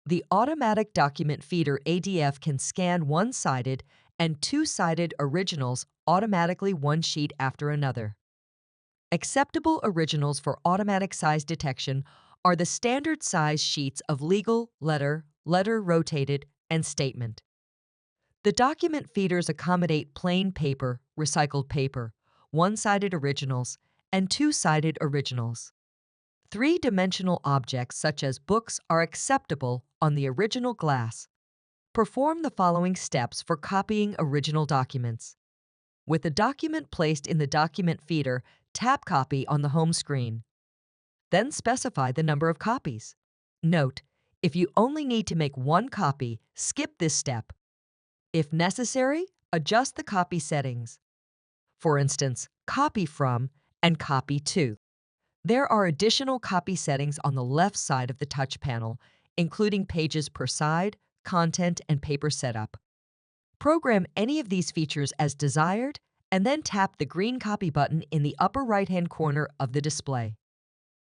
The automatic document feeder ADF can scan one-sided and two-sided originals automatically one sheet after another. Acceptable originals for automatic size detection are the standard size sheets of legal, letter, letter rotated, and statement. The document feeders accommodate plain paper, recycled paper, one-sided originals, and two-sided originals. Three-dimensional objects such as books are acceptable on the original glass. Perform the following steps for copying original documents. With a document placed in the document feeder, tap Copy on the home screen. Then specify the number of copies. Note, if you only need to make one copy, skip this step. If necessary, adjust the copy settings. For instance, Copy From and Copy To. There are additional copy settings on the left side of the touch panel, including pages per side, content, and paper setup. Program any of these features as desired, and then tap the green Copy button in the upper right-hand corner of the display.